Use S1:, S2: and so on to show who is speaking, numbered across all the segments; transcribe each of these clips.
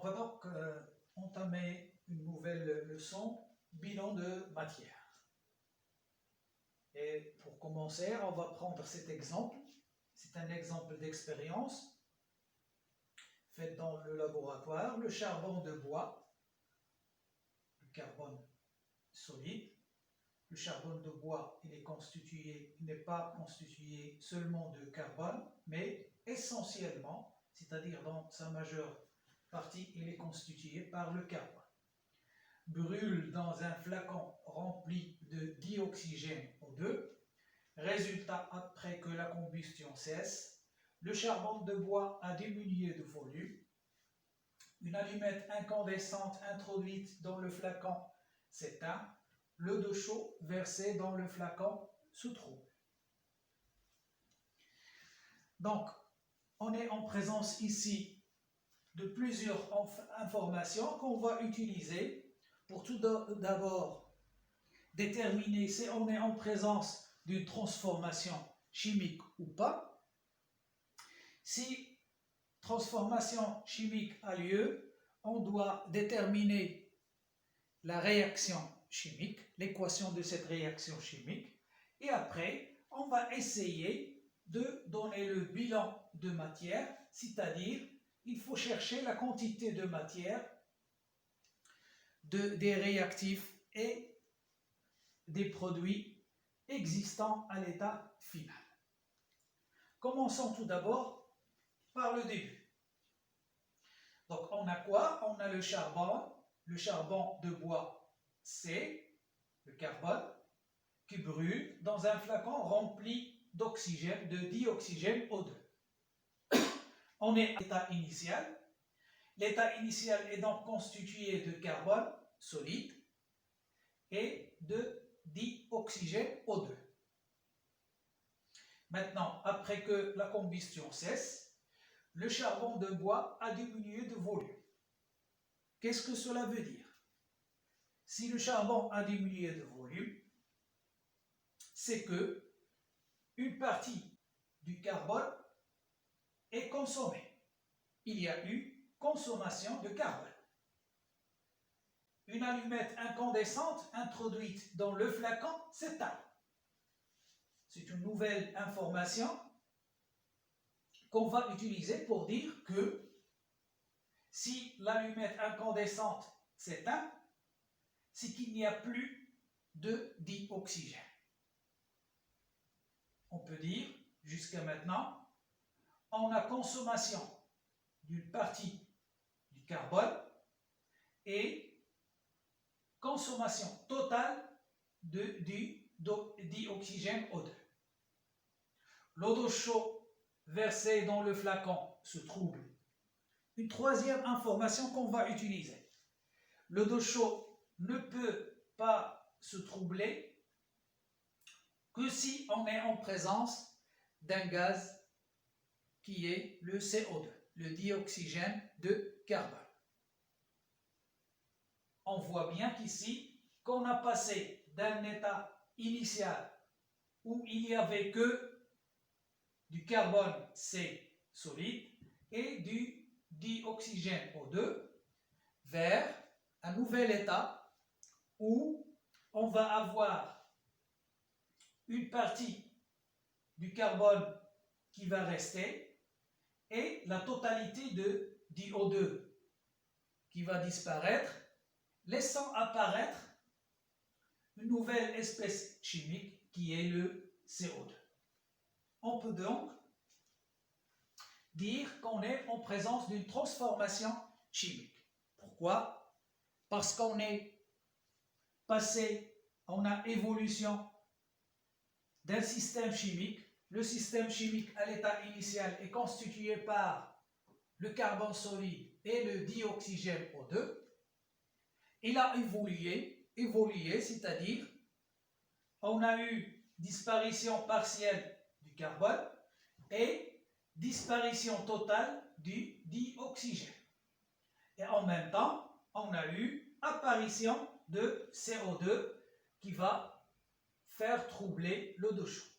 S1: On va donc entamer une nouvelle leçon, bilan de matière. Et pour commencer, on va prendre cet exemple. C'est un exemple d'expérience faite dans le laboratoire. Le charbon de bois, le carbone solide. Le charbon de bois, il n'est pas constitué seulement de carbone, mais essentiellement, c'est-à-dire dans sa majeure partie, il est constitué par le carbone. Brûle dans un flacon rempli de dioxygène O2. Résultat, après que la combustion cesse, le charbon de bois a diminué de volume. Une allumette incandescente introduite dans le flacon s'éteint. L'eau de chaud versée dans le flacon se trouble. Donc, on est en présence ici de plusieurs informations qu'on va utiliser pour tout d'abord déterminer si on est en présence d'une transformation chimique ou pas. Si transformation chimique a lieu, on doit déterminer la réaction chimique, l'équation de cette réaction chimique, et après, on va essayer de donner le bilan de matière, c'est-à-dire, il faut chercher la quantité de matière des réactifs et des produits existants à l'état final. Commençons tout d'abord par le début. Donc, on a quoi? On a le charbon de bois C, le carbone, qui brûle dans un flacon rempli d'oxygène, de dioxygène O2. On est à l'état initial. L'état initial est donc constitué de carbone solide et de dioxygène O2. Maintenant, après que la combustion cesse, le charbon de bois a diminué de volume. Qu'est-ce que cela veut dire? Si le charbon a diminué de volume, c'est que une partie du carbone est consommée. Il y a eu consommation de carbone. Une allumette incandescente introduite dans le flacon s'éteint. C'est une nouvelle information qu'on va utiliser pour dire que si l'allumette incandescente s'éteint, c'est qu'il n'y a plus de dioxygène. On peut dire, jusqu'à maintenant, on a consommation d'une partie du carbone et consommation totale du dioxygène O2. L'eau d'eau chaude versée dans le flacon se trouble. Une troisième information qu'on va utiliser. L'eau d'eau chaude ne peut pas se troubler que si on est en présence d'un gaz qui est le CO2, le dioxygène de carbone. On voit bien qu'ici, qu'on a passé d'un état initial où il n'y avait que du carbone C solide et du dioxygène O2 vers un nouvel état où on va avoir une partie du carbone qui va rester et la totalité de O2 qui va disparaître, laissant apparaître une nouvelle espèce chimique qui est le CO2. On peut donc dire qu'on est en présence d'une transformation chimique. Pourquoi? Parce qu'on est passé, on a évolution d'un système chimique. Le système chimique à l'état initial est constitué par le carbone solide et le dioxygène O2. Il a évolué, c'est-à-dire on a eu disparition partielle du carbone et disparition totale du dioxygène. Et en même temps, on a eu apparition de CO2 qui va faire troubler l'eau d'eau chaude.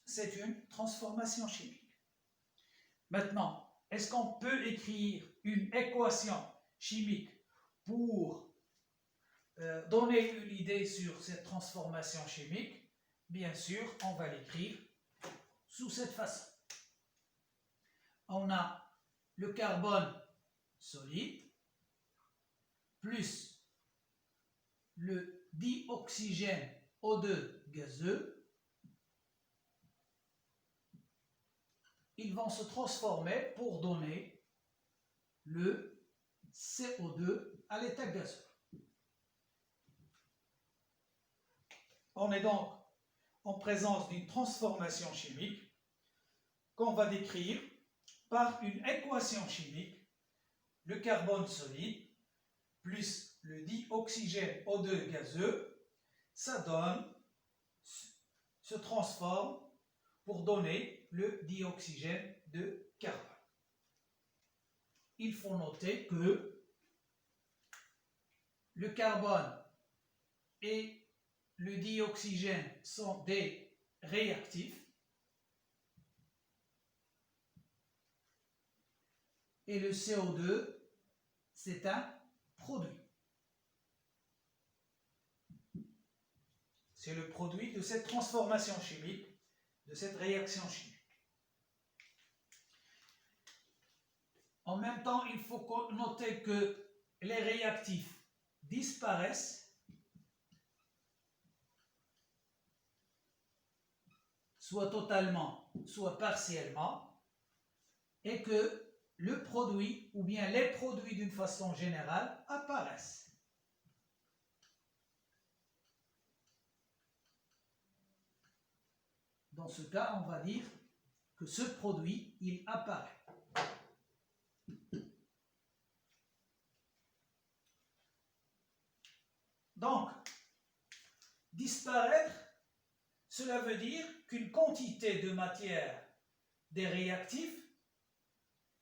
S1: C'est une transformation chimique. Maintenant, est-ce qu'on peut écrire une équation chimique pour donner une idée sur cette transformation chimique, bien sûr, on va l'écrire sous cette façon. On a le carbone solide plus le dioxygène O2 gazeux. Ils vont se transformer pour donner le CO2 à l'état gazeux. On est donc en présence d'une transformation chimique qu'on va décrire par une équation chimique, le carbone solide plus le dioxygène O2 gazeux, ça donne, se transforme pour donner le dioxygène de carbone. Il faut noter que le carbone et le dioxygène sont des réactifs et le CO2, c'est un produit. C'est le produit de cette transformation chimique, de cette réaction chimique. En même temps, il faut noter que les réactifs disparaissent, soit totalement, soit partiellement, et que le produit, ou bien les produits d'une façon générale, apparaissent. Dans ce cas, on va dire que ce produit, il apparaît. Donc, disparaître, cela veut dire qu'une quantité de matière des réactifs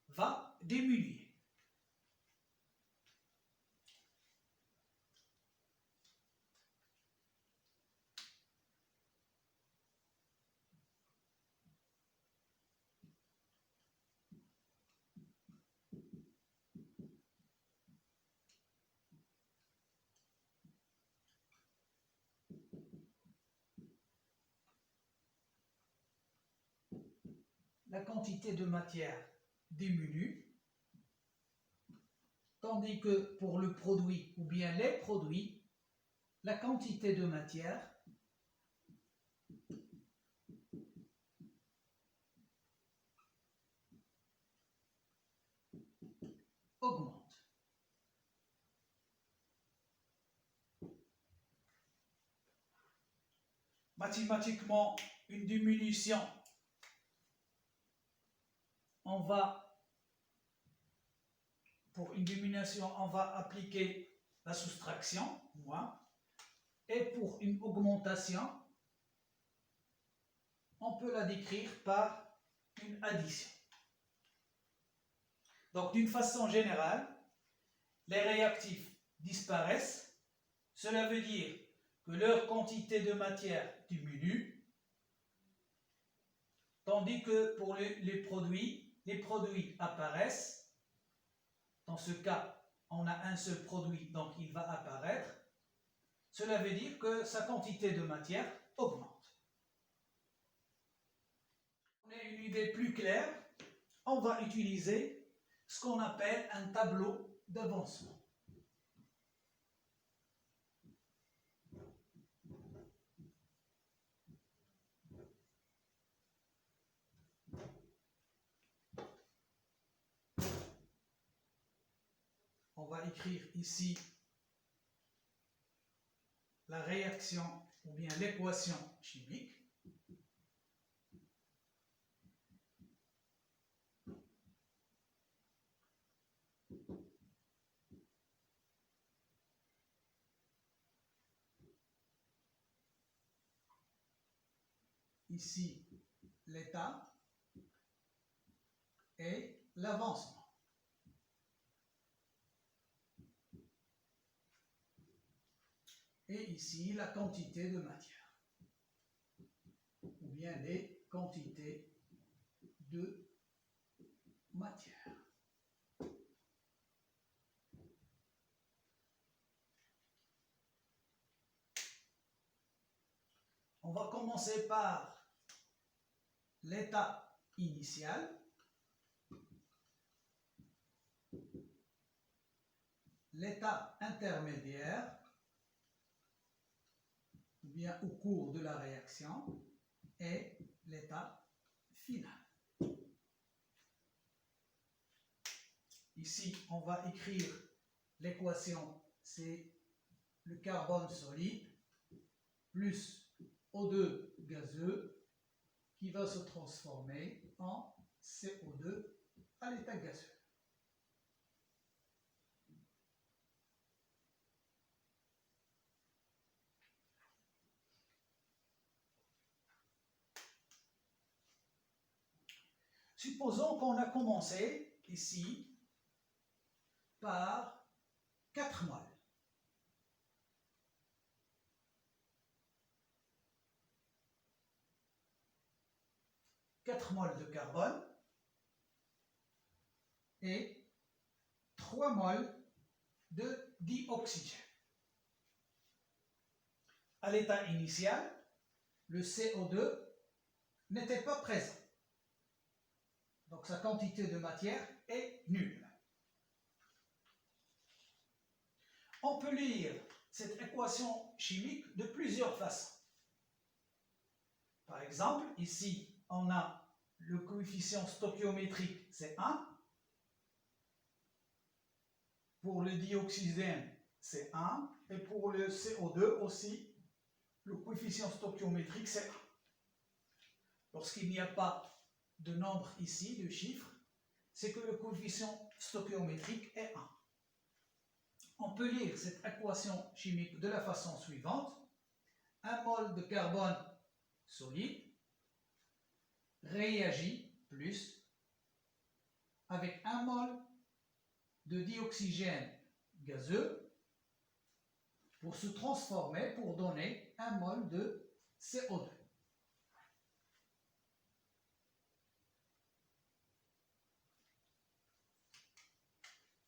S1: va diminuer. La quantité de matière diminue, tandis que pour le produit ou bien les produits, la quantité de matière augmente. Mathématiquement, une diminution, pour une diminution, on va appliquer la soustraction, moins, et pour une augmentation, on peut la décrire par une addition. Donc, d'une façon générale, les réactifs disparaissent. Cela veut dire que leur quantité de matière diminue, tandis que pour les produits apparaissent. Dans ce cas, on a un seul produit, donc il va apparaître. Cela veut dire que sa quantité de matière augmente. Pour donner une idée plus claire, on va utiliser ce qu'on appelle un tableau d'avancement. On va écrire ici la réaction ou bien l'équation chimique. Ici, l'état et l'avancement. Et ici, la quantité de matière, ou bien les quantités de matière. On va commencer par l'état initial. L'état intermédiaire, ou bien au cours de la réaction, et l'état final. Ici, on va écrire l'équation, c'est le carbone solide plus O2 gazeux qui va se transformer en CO2 à l'état gazeux. Supposons qu'on a commencé ici par 4 moles. 4 moles de carbone et 3 moles de dioxygène. À l'état initial, le CO2 n'était pas présent. Donc sa quantité de matière est nulle. On peut lire cette équation chimique de plusieurs façons. Par exemple, ici, on a le coefficient stoichiométrique, c'est 1. Pour le dioxygène, c'est 1. Et pour le CO2 aussi, le coefficient stoichiométrique, c'est 1. Lorsqu'il n'y a pas de nombre ici, de chiffres, c'est que le coefficient stoichiométrique est 1. On peut lire cette équation chimique de la façon suivante. 1 mol de carbone solide réagit plus avec 1 mol de dioxygène gazeux pour se transformer, pour donner 1 mol de CO2.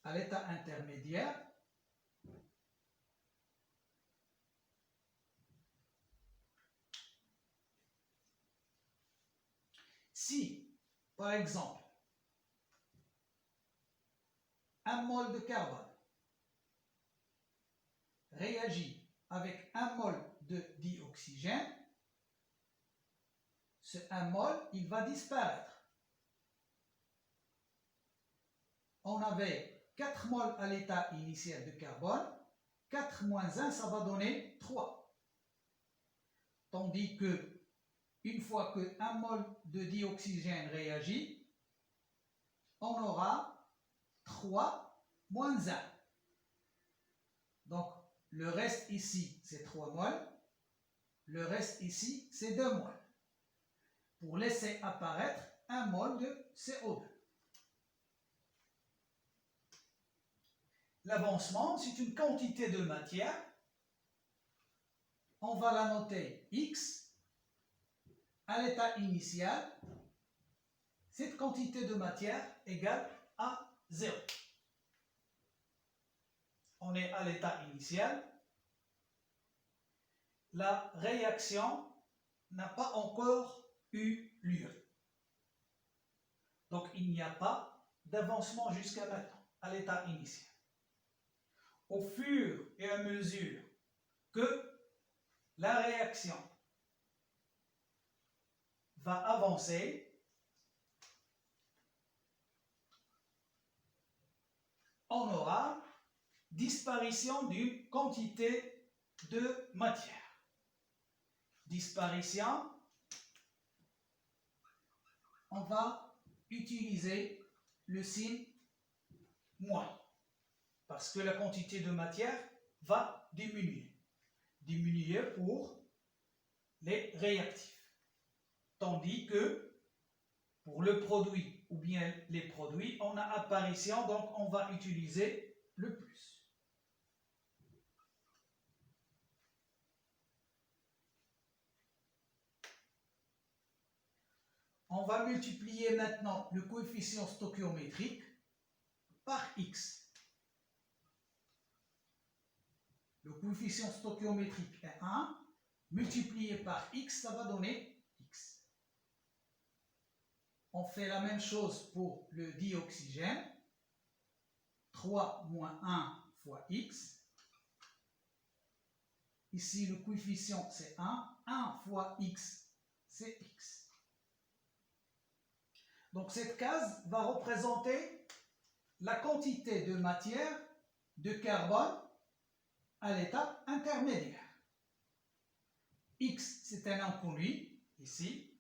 S1: À l'état intermédiaire, si, par exemple, 1 mol de carbone réagit avec 1 mol de dioxygène, ce 1 mol, il va disparaître. On avait 4 moles à l'état initial de carbone, 4 moins 1, ça va donner 3. Tandis que, une fois que 1 mol de dioxygène réagit, on aura 3 moins 1. Donc, le reste ici, c'est 3 moles. Le reste ici, c'est 2 moles. Pour laisser apparaître 1 mol de CO2. L'avancement, c'est une quantité de matière. On va la noter X. À l'état initial, cette quantité de matière égale à 0. On est à l'état initial. La réaction n'a pas encore eu lieu. Donc, il n'y a pas d'avancement jusqu'à maintenant, à l'état initial. Au fur et à mesure que la réaction va avancer, on aura disparition d'une quantité de matière. Disparition, on va utiliser le signe moins, parce que la quantité de matière va diminuer. Diminuer pour les réactifs. Tandis que pour le produit ou bien les produits, on a apparition, donc on va utiliser le plus. On va multiplier maintenant le coefficient stoichiométrique par X. Le coefficient stoichiométrique est 1, multiplié par X, ça va donner X. On fait la même chose pour le dioxygène. 3 moins 1 fois X. Ici, le coefficient, c'est 1. 1 fois X, c'est X. Donc, cette case va représenter la quantité de matière de carbone à l'état intermédiaire. X, c'est un inconnu, ici,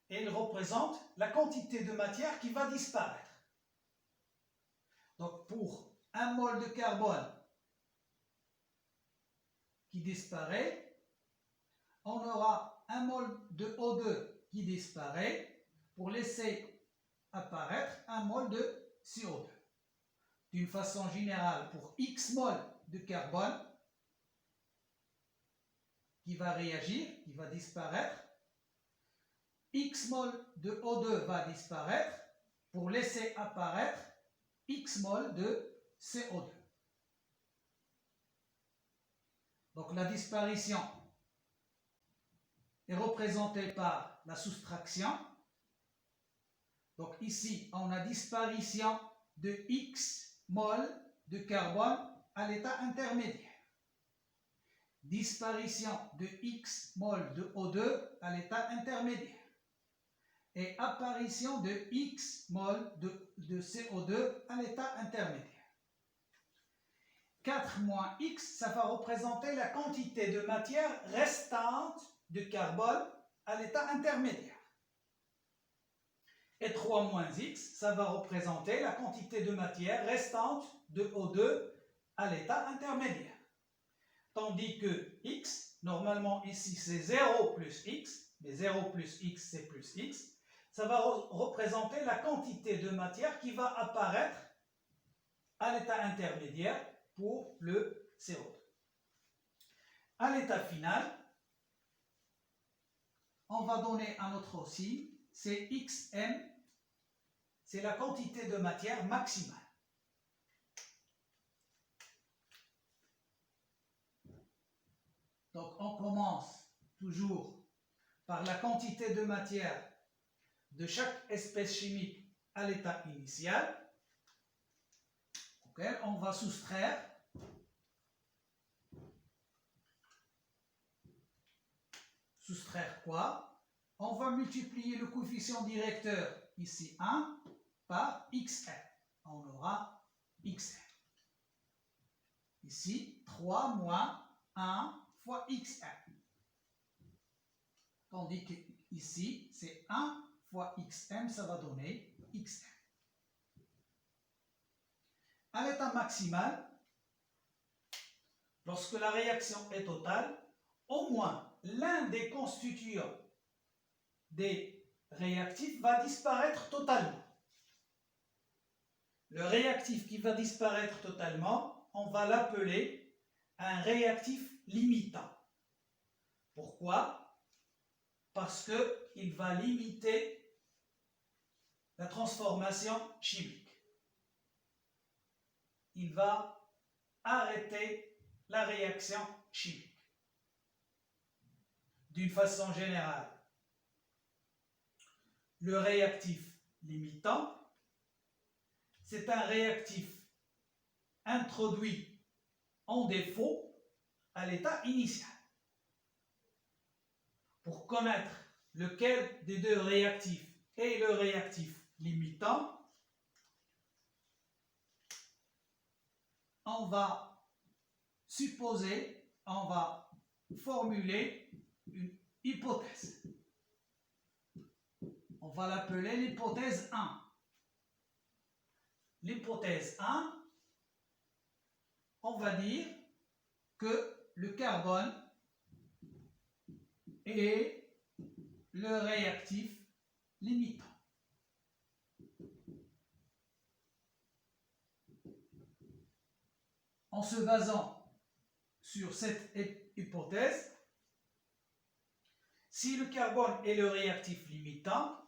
S1: et il représente la quantité de matière qui va disparaître. Donc, pour 1 mol de carbone qui disparaît, on aura 1 mol de O2 qui disparaît pour laisser apparaître 1 mol de CO2. D'une façon générale, pour X mol de carbone qui va réagir, qui va disparaître, X mol de O2 va disparaître pour laisser apparaître X mol de CO2. Donc la disparition est représentée par la soustraction. Donc ici, on a disparition de X mol de carbone à l'état intermédiaire. Disparition de X mol de O2 à l'état intermédiaire. Et apparition de X mol de CO2 à l'état intermédiaire. 4 moins X, ça va représenter la quantité de matière restante de carbone à l'état intermédiaire. Et 3 moins X, ça va représenter la quantité de matière restante de O2 à l'état intermédiaire. Tandis que X, normalement ici c'est 0 plus X, mais 0 plus X c'est plus X, ça va représenter la quantité de matière qui va apparaître à l'état intermédiaire pour le CO2. À l'état final, on va donner un autre signe, c'est XM, c'est la quantité de matière maximale. Donc on commence toujours par la quantité de matière de chaque espèce chimique à l'état initial, auquel on va soustraire quoi? On va multiplier le coefficient directeur, ici 1, par XM. On aura XM. Ici, 3 moins 1 fois XM. Tandis que ici, c'est 1 fois XM, ça va donner XM. À l'état maximal, lorsque la réaction est totale, au moins l'un des constituants des réactifs va disparaître totalement. Le réactif qui va disparaître totalement, on va l'appeler un réactif limitant. Pourquoi? Parce qu'il va limiter la transformation chimique. Il va arrêter la réaction chimique. D'une façon générale, le réactif limitant, c'est un réactif introduit en défaut à l'état initial. Pour connaître lequel des deux réactifs est le réactif limitant, on va supposer, on va formuler une hypothèse. On va l'appeler l'hypothèse 1. L'hypothèse 1, on va dire que le carbone est le réactif limitant. En se basant sur cette hypothèse, si le carbone est le réactif limitant,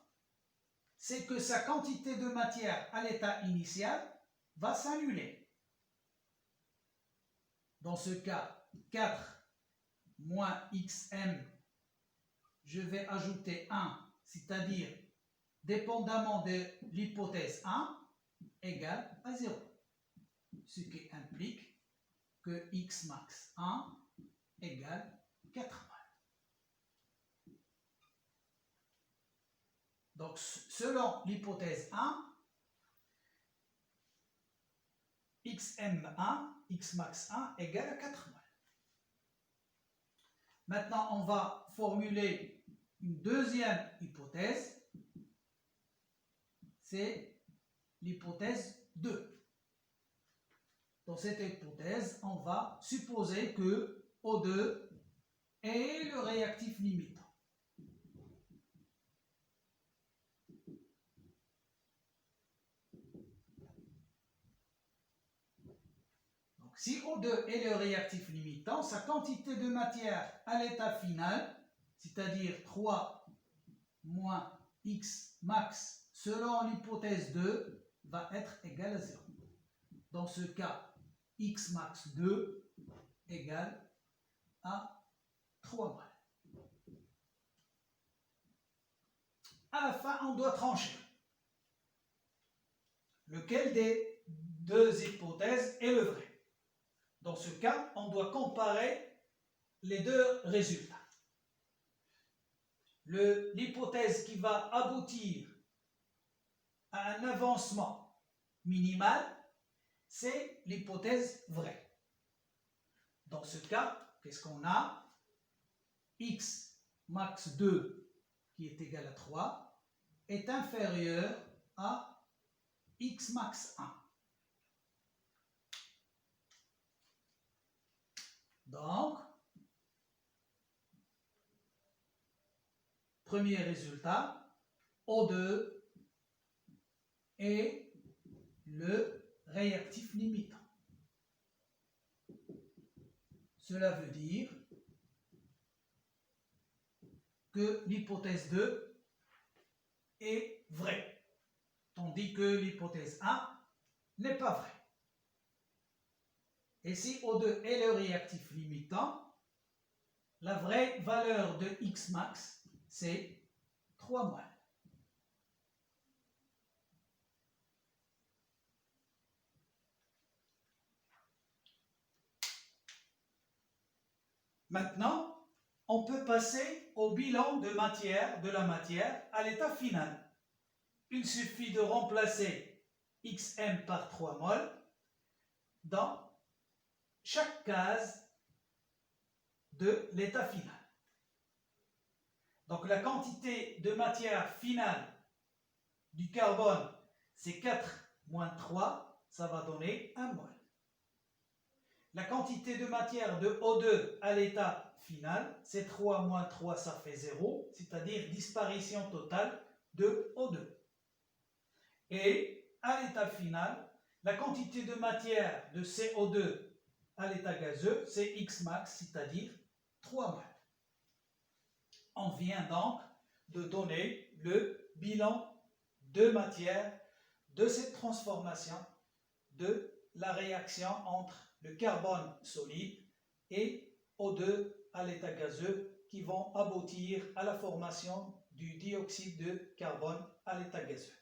S1: c'est que sa quantité de matière à l'état initial va s'annuler. Dans ce cas, 4 moins xm, je vais ajouter 1, c'est-à-dire dépendamment de l'hypothèse 1, égale à 0. Ce qui implique que x max 1 égale 4 mol. Donc, selon l'hypothèse 1, xm1, x max 1 égale à 4 mol. Maintenant, on va formuler une deuxième hypothèse. C'est l'hypothèse 2. Dans cette hypothèse, on va supposer que O2 est le réactif limitant. Donc, si O2 est le réactif limitant, sa quantité de matière à l'état final, c'est-à-dire 3 moins x max selon l'hypothèse 2, va être égal à 0. Dans ce cas, x max 2 égale à 3 mol. À la fin, on doit trancher. Lequel des deux hypothèses est le vrai? Dans ce cas, on doit comparer les deux résultats. L'hypothèse qui va aboutir à un avancement minimal, c'est l'hypothèse vraie. Dans ce cas, qu'est-ce qu'on a? X max 2, qui est égal à 3, est inférieur à x max 1. Donc, premier résultat, O2 est le réactif limitant. Cela veut dire que l'hypothèse 2 est vraie, tandis que l'hypothèse 1 n'est pas vraie. Et si O2 est le réactif limitant, la vraie valeur de x max, c'est 3 mol. Maintenant, on peut passer au bilan de la matière à l'état final. Il suffit de remplacer xm par 3 mol dans chaque case de l'état final. Donc la quantité de matière finale du carbone, c'est 4 moins 3, ça va donner 1 mol. La quantité de matière de O2 à l'état final, c'est 3 moins 3, ça fait 0, c'est-à-dire disparition totale de O2. Et à l'état final, la quantité de matière de CO2 à l'état gazeux, c'est X max, c'est-à-dire 3 mol. On vient donc de donner le bilan de matière de cette transformation de la réaction entre le carbone solide et O2 à l'état gazeux qui vont aboutir à la formation du dioxyde de carbone à l'état gazeux.